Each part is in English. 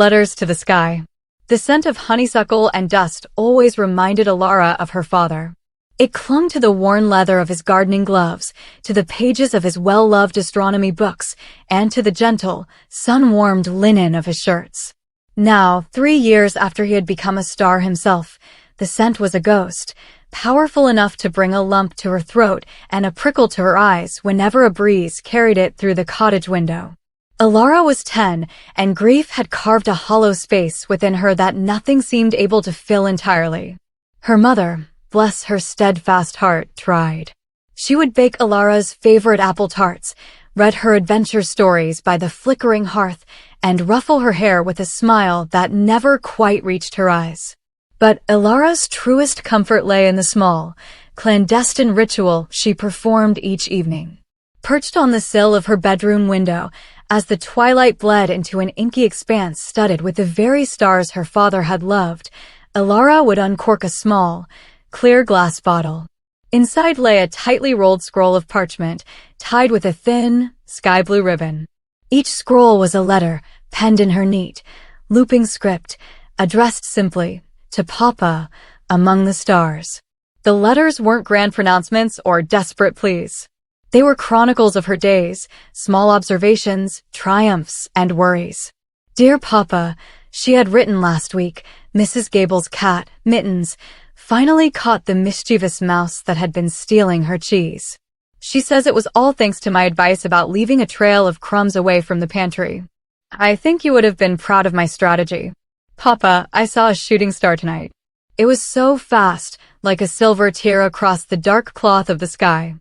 Letters to the Sky. The scent of honeysuckle and dust always reminded Alara of her father. It clung to the worn leather of his gardening gloves, to the pages of his well-loved astronomy books, and to the gentle, sun-warmed linen of his shirts. Now, 3 years after he had become a star himself, the scent was a ghost, powerful enough to bring a lump to her throat and a prickle to her eyes whenever a breeze carried it through the cottage window. Alara was 10, and grief had carved a hollow space within her that nothing seemed able to fill entirely. Her mother, bless her steadfast heart, tried. She would bake Alara's favorite apple tarts, read her adventure stories by the flickering hearth, and ruffle her hair with a smile that never quite reached her eyes. But Alara's truest comfort lay in the small, clandestine ritual she performed each evening. Perched on the sill of her bedroom window, as the twilight bled into an inky expanse studded with the very stars her father had loved, Alara would uncork a small, clear glass bottle. Inside lay a tightly rolled scroll of parchment, tied with a thin, sky-blue ribbon. Each scroll was a letter, penned in her neat, looping script, addressed simply, to Papa, among the stars. The letters weren't grand pronouncements or desperate pleas. They were chronicles of her days, small observations, triumphs, and worries. Dear Papa, she had written last week, Mrs. Gable's cat, Mittens, finally caught the mischievous mouse that had been stealing her cheese. She says it was all thanks to my advice about leaving a trail of crumbs away from the pantry. I think you would have been proud of my strategy. Papa, I saw a shooting star tonight. It was so fast, like a silver tear across the dark cloth of the sky.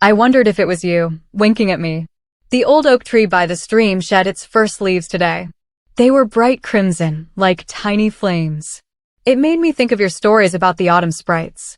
I wondered if it was you, winking at me. The old oak tree by the stream shed its first leaves today. They were bright crimson, like tiny flames. It made me think of your stories about the autumn sprites.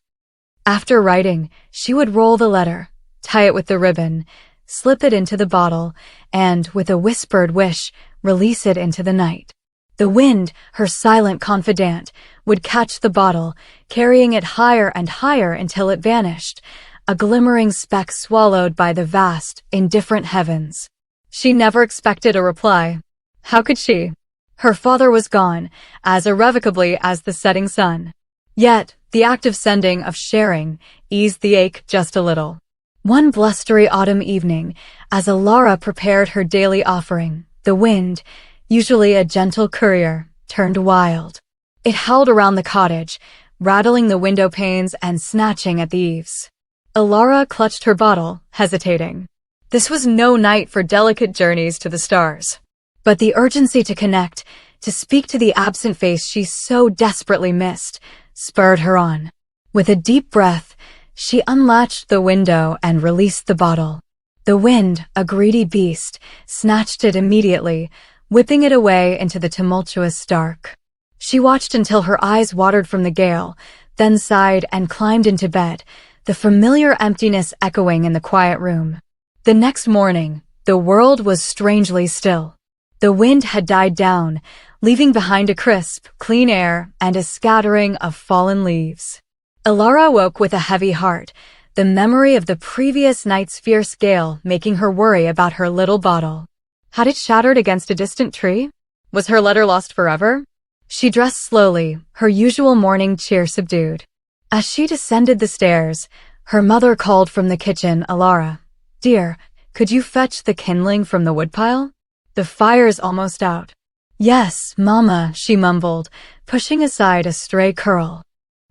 After writing, she would roll the letter, tie it with the ribbon, slip it into the bottle, and, with a whispered wish, release it into the night. The wind, her silent confidant, would catch the bottle, carrying it higher and higher until it vanished, a glimmering speck swallowed by the vast, indifferent heavens. She never expected a reply. How could she? Her father was gone, as irrevocably as the setting sun. Yet, the act of sending, of sharing, eased the ache just a little. One blustery autumn evening, as Alara prepared her daily offering, the wind, usually a gentle courier, turned wild. It howled around the cottage, rattling the window panes and snatching at the eaves. Alara clutched her bottle, hesitating. This was no night for delicate journeys to the stars. But the urgency to connect, to speak to the absent face she so desperately missed, spurred her on. With a deep breath, she unlatched the window and released the bottle. The wind, a greedy beast, snatched it immediately, whipping it away into the tumultuous dark. She watched until her eyes watered from the gale, then sighed and climbed into bed, the familiar emptiness echoing in the quiet room. The next morning, the world was strangely still. The wind had died down, leaving behind a crisp, clean air and a scattering of fallen leaves. Alara woke with a heavy heart, the memory of the previous night's fierce gale making her worry about her little bottle. Had it shattered against a distant tree? Was her letter lost forever? She dressed slowly, her usual morning cheer subdued. As she descended the stairs, her mother called from the kitchen, Alara, "Dear, could you fetch the kindling from the woodpile? The fire's almost out." "Yes, Mama," she mumbled, pushing aside a stray curl.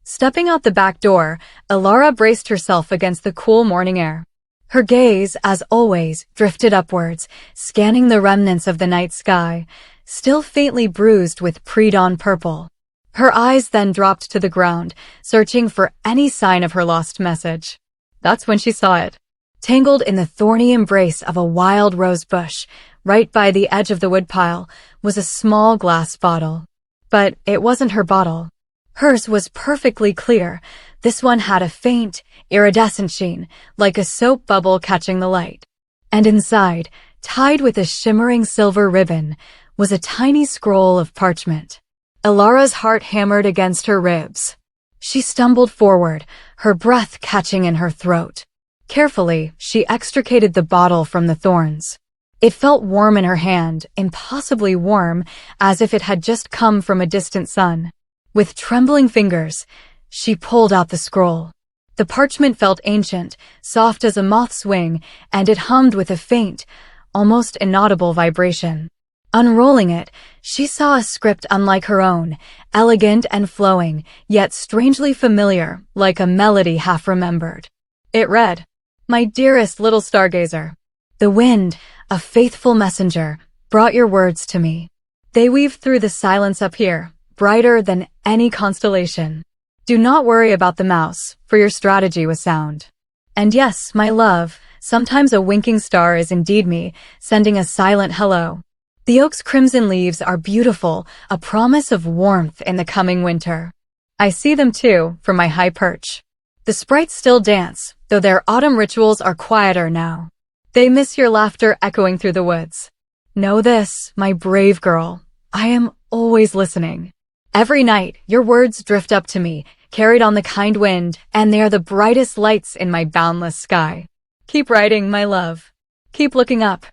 Stepping out the back door, Alara braced herself against the cool morning air. Her gaze, as always, drifted upwards, scanning the remnants of the night sky, still faintly bruised with pre-dawn purple. Her eyes then dropped to the ground, searching for any sign of her lost message. That's when she saw it. Tangled in the thorny embrace of a wild rose bush, right by the edge of the woodpile, was a small glass bottle. But it wasn't her bottle. Hers was perfectly clear. This one had a faint, iridescent sheen, like a soap bubble catching the light. And inside, tied with a shimmering silver ribbon, was a tiny scroll of parchment. Alara's heart hammered against her ribs. She stumbled forward, her breath catching in her throat. Carefully, she extricated the bottle from the thorns. It felt warm in her hand, impossibly warm, as if it had just come from a distant sun. With trembling fingers, she pulled out the scroll. The parchment felt ancient, soft as a moth's wing, and it hummed with a faint, almost inaudible vibration. Unrolling it, she saw a script unlike her own, elegant and flowing, yet strangely familiar, like a melody half-remembered. It read, "My dearest little stargazer, the wind, a faithful messenger, brought your words to me. They weave through the silence up here, brighter than any constellation. Do not worry about the mouse, for your strategy was sound. And yes, my love, sometimes a winking star is indeed me, sending a silent hello. The oak's crimson leaves are beautiful, a promise of warmth in the coming winter. I see them too, from my high perch. The sprites still dance, though their autumn rituals are quieter now. They miss your laughter echoing through the woods. Know this, my brave girl, I am always listening. Every night, your words drift up to me, carried on the kind wind, and they are the brightest lights in my boundless sky. Keep writing, my love. Keep looking up.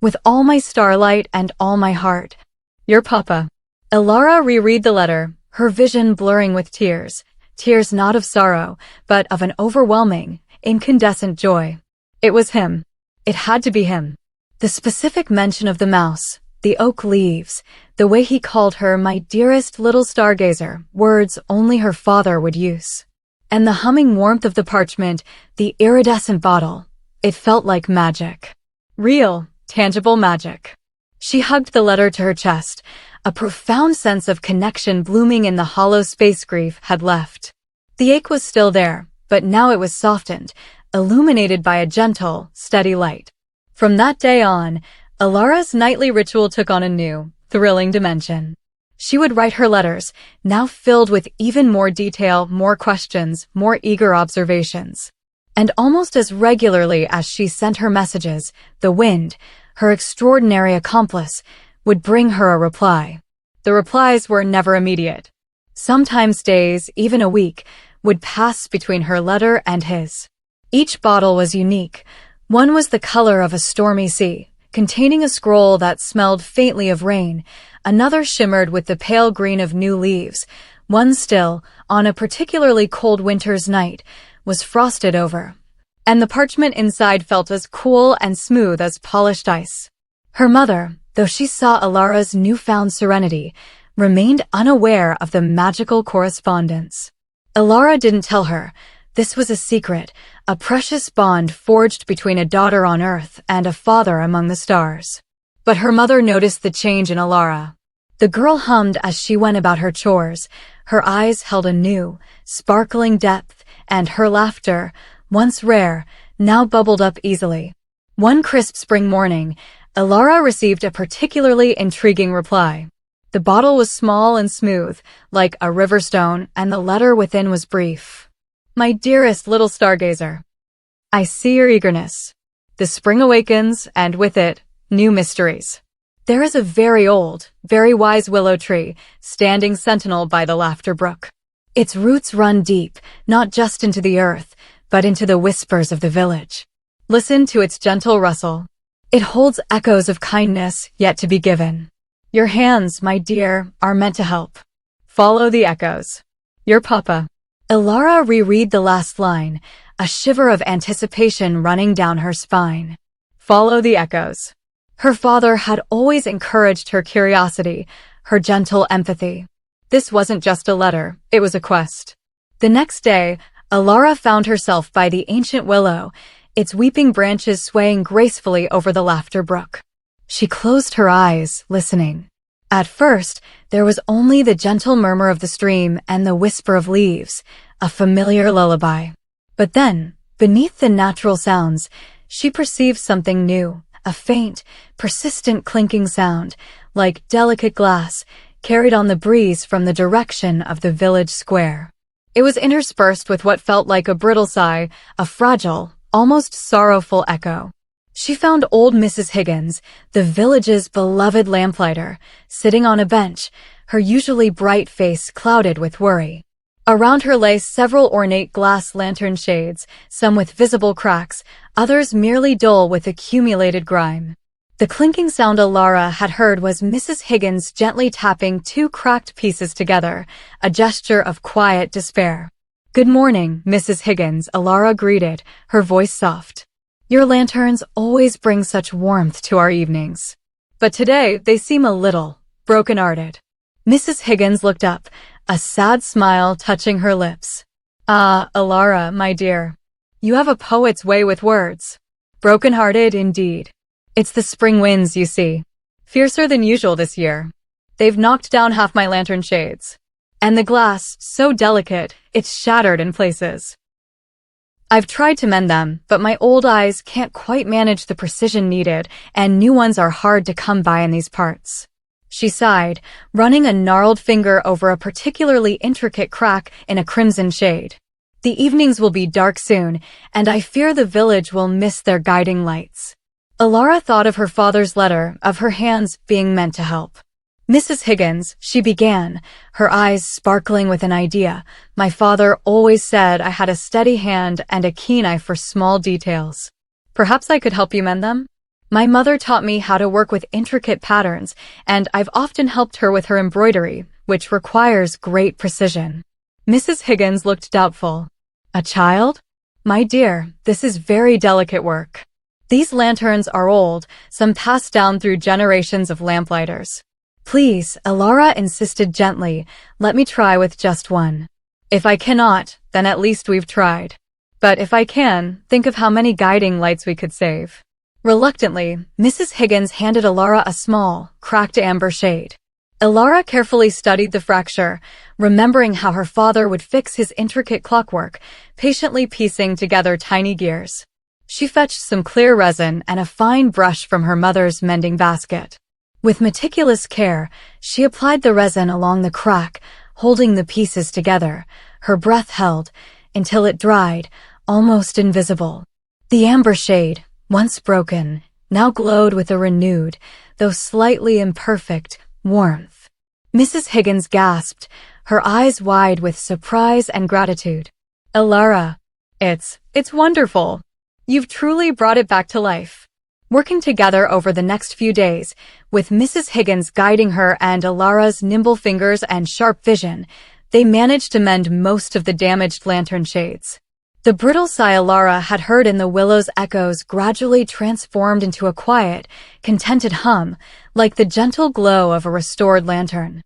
With all my starlight and all my heart. Your Papa." Elara reread the letter, her vision blurring with tears. Tears not of sorrow, but of an overwhelming, incandescent joy. It was him. It had to be him. The specific mention of the mouse, the oak leaves, the way he called her my dearest little stargazer, words only her father would use. And the humming warmth of the parchment, the iridescent bottle, it felt like magic. Real, tangible magic. She hugged the letter to her chest. A profound sense of connection blooming in the hollow space grief had left. The ache was still there, but now it was softened, illuminated by a gentle, steady light. From that day on, Elara's nightly ritual took on a new, thrilling dimension. She would write her letters, now filled with even more detail, more questions, more eager observations. And almost as regularly as she sent her messages, the wind, her extraordinary accomplice, would bring her a reply. The replies were never immediate. Sometimes days, even a week, would pass between her letter and his. Each bottle was unique. One was the color of a stormy sea, containing a scroll that smelled faintly of rain. Another shimmered with the pale green of new leaves. One still, on a particularly cold winter's night, was frosted over, and the parchment inside felt as cool and smooth as polished ice. Her mother, though she saw Elara's newfound serenity, remained unaware of the magical correspondence. Elara didn't tell her. This was a secret, a precious bond forged between a daughter on Earth and a father among the stars. But her mother noticed the change in Elara. The girl hummed as she went about her chores. Her eyes held a new, sparkling depth, and her laughter, once rare, now bubbled up easily. One crisp spring morning, Elara received a particularly intriguing reply. The bottle was small and smooth, like a river stone, and the letter within was brief. "My dearest little stargazer, I see your eagerness. The spring awakens, and with it, new mysteries. There is a very old, very wise willow tree, standing sentinel by the laughter brook. Its roots run deep, not just into the earth, but into the whispers of the village. Listen to its gentle rustle. It holds echoes of kindness yet to be given. Your hands, my dear, are meant to help. Follow the echoes. Your Papa." Elara reread the last line, a shiver of anticipation running down her spine. Follow the echoes. Her father had always encouraged her curiosity, her gentle empathy. This wasn't just a letter, it was a quest. The next day, Elara found herself by the ancient willow, its weeping branches swaying gracefully over the laughter brook. She closed her eyes, listening. At first, there was only the gentle murmur of the stream and the whisper of leaves, a familiar lullaby. But then, beneath the natural sounds, she perceived something new, a faint, persistent clinking sound, like delicate glass, carried on the breeze from the direction of the village square. It was interspersed with what felt like a brittle sigh, a fragile, almost sorrowful echo. She found old Mrs. Higgins, the village's beloved lamplighter, sitting on a bench, her usually bright face clouded with worry. Around her lay several ornate glass lantern shades, some with visible cracks, others merely dull with accumulated grime. The clinking sound Alara had heard was Mrs. Higgins gently tapping two cracked pieces together, a gesture of quiet despair. "Good morning, Mrs. Higgins," Alara greeted, her voice soft. "Your lanterns always bring such warmth to our evenings. But today they seem a little broken-hearted." Mrs. Higgins looked up, a sad smile touching her lips. "Ah, Alara, my dear. You have a poet's way with words. Broken-hearted indeed. It's the spring winds, you see. Fiercer than usual this year. They've knocked down half my lantern shades. And the glass, so delicate, it's shattered in places. I've tried to mend them, but my old eyes can't quite manage the precision needed, and new ones are hard to come by in these parts." She sighed, running a gnarled finger over a particularly intricate crack in a crimson shade. "The evenings will be dark soon, and I fear the village will miss their guiding lights." Alara thought of her father's letter, of her hands being meant to help. "Mrs. Higgins," she began, her eyes sparkling with an idea. "My father always said I had a steady hand and a keen eye for small details. Perhaps I could help you mend them? My mother taught me how to work with intricate patterns, and I've often helped her with her embroidery, which requires great precision." Mrs. Higgins looked doubtful. "A child? My dear, this is very delicate work. These lanterns are old, some passed down through generations of lamplighters. Please," Alara insisted gently, "let me try with just one. If I cannot, then at least we've tried. But if I can, think of how many guiding lights we could save." Reluctantly, Mrs. Higgins handed Alara a small, cracked amber shade. Alara carefully studied the fracture, remembering how her father would fix his intricate clockwork, patiently piecing together tiny gears. She fetched some clear resin and a fine brush from her mother's mending basket. With meticulous care, she applied the resin along the crack, holding the pieces together, her breath held, until it dried, almost invisible. The amber shade, once broken, now glowed with a renewed, though slightly imperfect, warmth. Mrs. Higgins gasped, her eyes wide with surprise and gratitude. "Alara, it's wonderful. You've truly brought it back to life." Working together over the next few days, with Mrs. Higgins guiding her and Alara's nimble fingers and sharp vision, they managed to mend most of the damaged lantern shades. The brittle sigh Alara had heard in the willow's echoes gradually transformed into a quiet, contented hum, like the gentle glow of a restored lantern.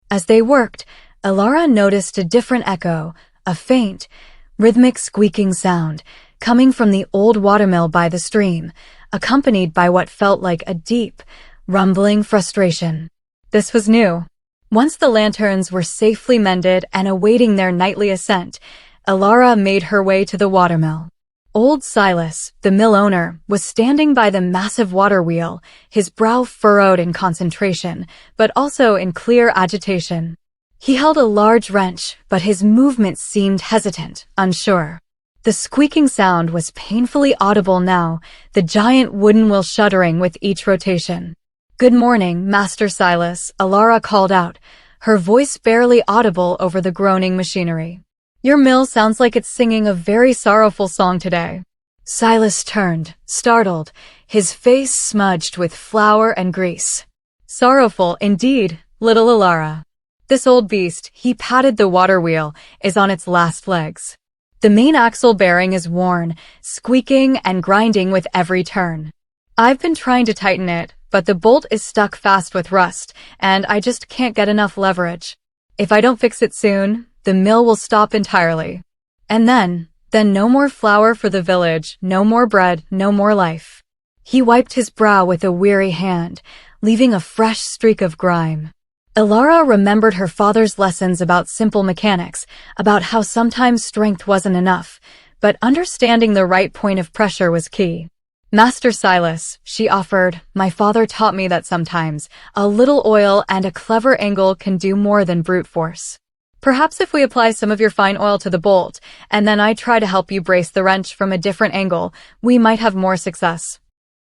As they worked, Alara noticed a different echo, a faint, rhythmic squeaking sound, coming from the old watermill by the stream, accompanied by what felt like a deep, rumbling frustration. This was new. Once the lanterns were safely mended and awaiting their nightly ascent, Alara made her way to the watermill. Old Silas, the mill owner, was standing by the massive water wheel, his brow furrowed in concentration, but also in clear agitation. He held a large wrench, but his movements seemed hesitant, unsure. The squeaking sound was painfully audible now, the giant wooden wheel shuddering with each rotation. "Good morning, Master Silas," Alara called out, her voice barely audible over the groaning machinery. "Your mill sounds like it's singing a very sorrowful song today." Silas turned, startled, his face smudged with flour and grease. "Sorrowful indeed, little Alara. This old beast," he patted the water wheel, "is on its last legs. The main axle bearing is worn, squeaking and grinding with every turn. I've been trying to tighten it, but the bolt is stuck fast with rust, and I just can't get enough leverage. If I don't fix it soon, the mill will stop entirely. And then no more flour for the village, no more bread, no more life." He wiped his brow with a weary hand, leaving a fresh streak of grime. Alara remembered her father's lessons about simple mechanics, about how sometimes strength wasn't enough, but understanding the right point of pressure was key. "Master Silas," she offered, "my father taught me that sometimes a little oil and a clever angle can do more than brute force. Perhaps if we apply some of your fine oil to the bolt, and then I try to help you brace the wrench from a different angle, we might have more success."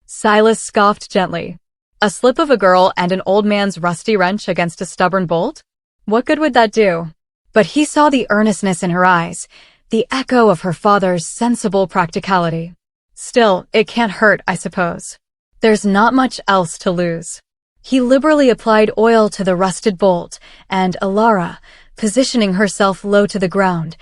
Silas scoffed gently. A slip of a girl and an old man's rusty wrench against a stubborn bolt? What good would that do? But he saw the earnestness in her eyes, the echo of her father's sensible practicality. "Still, it can't hurt, I suppose." There's not much else to lose. He liberally applied oil to the rusted bolt, and Alara, positioning herself low to the ground,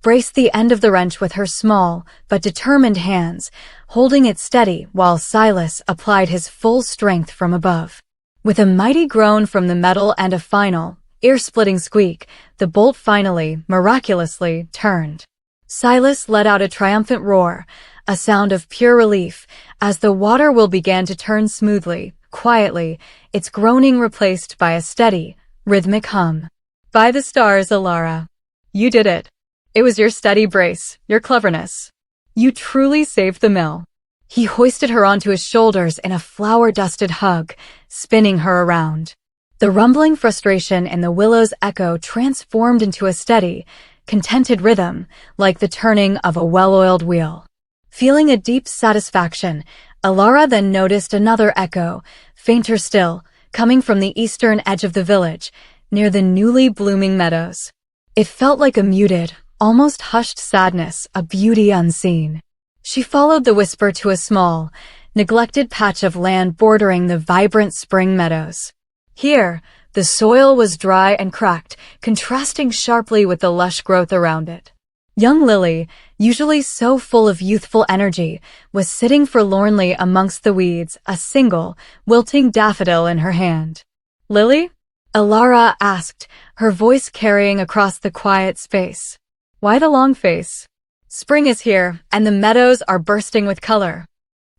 braced the end of the wrench with her small but determined hands, holding it steady while Silas applied his full strength from above. With a mighty groan from the metal and a final, ear-splitting squeak, the bolt finally, miraculously, turned. Silas let out a triumphant roar, a sound of pure relief, as the water wheel began to turn smoothly, quietly, its groaning replaced by a steady, rhythmic hum. By the stars, Alara. You did it. It was your steady brace, your cleverness. You truly saved the mill. He hoisted her onto his shoulders in a flour-dusted hug, spinning her around. The rumbling frustration in the willow's echo transformed into a steady, contented rhythm, like the turning of a well-oiled wheel. Feeling a deep satisfaction, Alara then noticed another echo, fainter still, coming from the eastern edge of the village, near the newly blooming meadows. It felt like a muted, almost hushed sadness, a beauty unseen. She followed the whisper to a small, neglected patch of land bordering the vibrant spring meadows. Here, the soil was dry and cracked, contrasting sharply with the lush growth around it. Young Lily, usually so full of youthful energy, was sitting forlornly amongst the weeds, a single, wilting daffodil in her hand. "Lily?" Alara asked, her voice carrying across the quiet space. "Why the long face?" "Spring is here, and the meadows are bursting with color."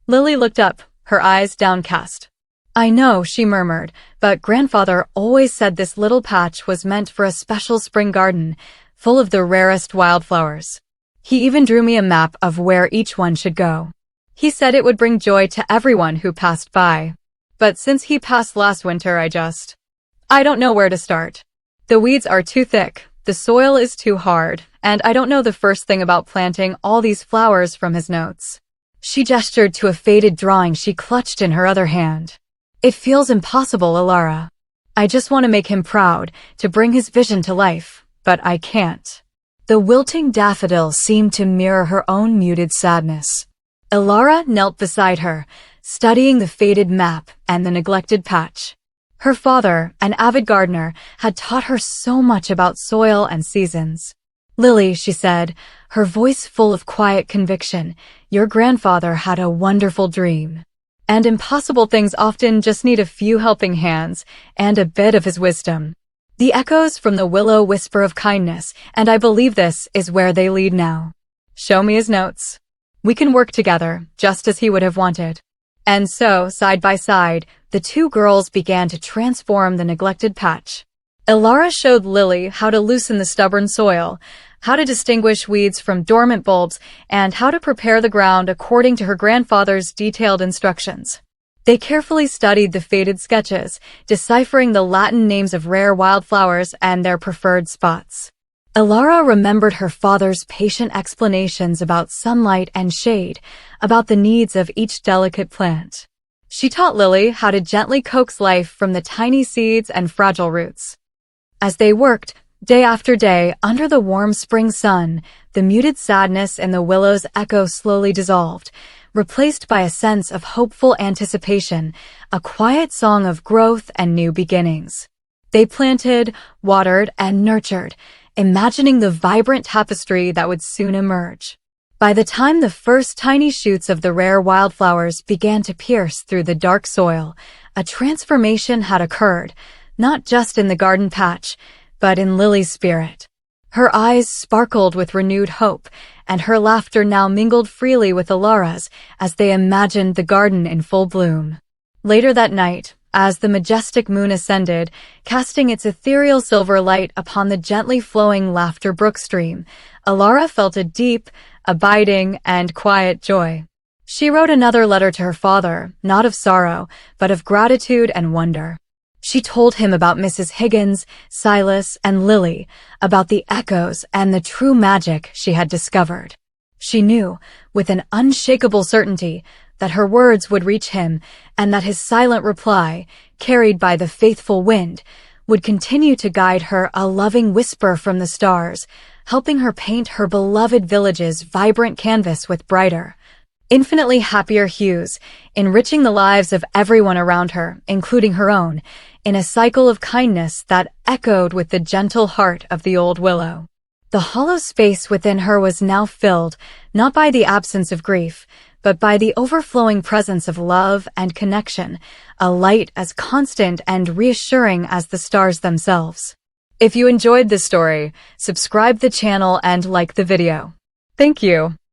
Lily looked up, her eyes downcast. "I know," she murmured, "but grandfather always said this little patch was meant for a special spring garden, full of the rarest wildflowers. He even drew me a map of where each one should go. He said it would bring joy to everyone who passed by. But since he passed last winter, I don't know where to start. The weeds are too thick, the soil is too hard, and I don't know the first thing about planting all these flowers from his notes." She gestured to a faded drawing she clutched in her other hand. "It feels impossible, Alara. I just want to make him proud, to bring his vision to life, but I can't." The wilting daffodil seemed to mirror her own muted sadness. Alara knelt beside her, studying the faded map and the neglected patch. Her father, an avid gardener, had taught her so much about soil and seasons. "Lily," she said, her voice full of quiet conviction, "your grandfather had a wonderful dream. And impossible things often just need a few helping hands and a bit of his wisdom." The echoes from the willow whisper of kindness, and I believe this is where they lead now. "Show me his notes. We can work together, just as he would have wanted." And so, side by side, the two girls began to transform the neglected patch. Alara showed Lily how to loosen the stubborn soil, how to distinguish weeds from dormant bulbs, and how to prepare the ground according to her grandfather's detailed instructions. They carefully studied the faded sketches, deciphering the Latin names of rare wildflowers and their preferred spots. Alara remembered her father's patient explanations about sunlight and shade, about the needs of each delicate plant. She taught Lily how to gently coax life from the tiny seeds and fragile roots. As they worked, day after day, under the warm spring sun, the muted sadness in the willow's echo slowly dissolved, replaced by a sense of hopeful anticipation, a quiet song of growth and new beginnings. They planted, watered, and nurtured, imagining the vibrant tapestry that would soon emerge. By the time the first tiny shoots of the rare wildflowers began to pierce through the dark soil, a transformation had occurred, not just in the garden patch, but in Lily's spirit. Her eyes sparkled with renewed hope, and her laughter now mingled freely with Alara's as they imagined the garden in full bloom. Later that night, as the majestic moon ascended, casting its ethereal silver light upon the gently flowing Laughter Brook stream, Alara felt a deep, abiding, and quiet joy. She wrote another letter to her father, not of sorrow, but of gratitude and wonder. She told him about Mrs. Higgins, Silas, and Lily, about the echoes and the true magic she had discovered. She knew, with an unshakable certainty, that her words would reach him, and that his silent reply, carried by the faithful wind, would continue to guide her, a loving whisper from the stars, helping her paint her beloved village's vibrant canvas with brighter, infinitely happier hues, enriching the lives of everyone around her, including her own, in a cycle of kindness that echoed with the gentle heart of the old willow. The hollow space within her was now filled, not by the absence of grief, but by the overflowing presence of love and connection, a light as constant and reassuring as the stars themselves. If you enjoyed this story, subscribe the channel and like the video. Thank you.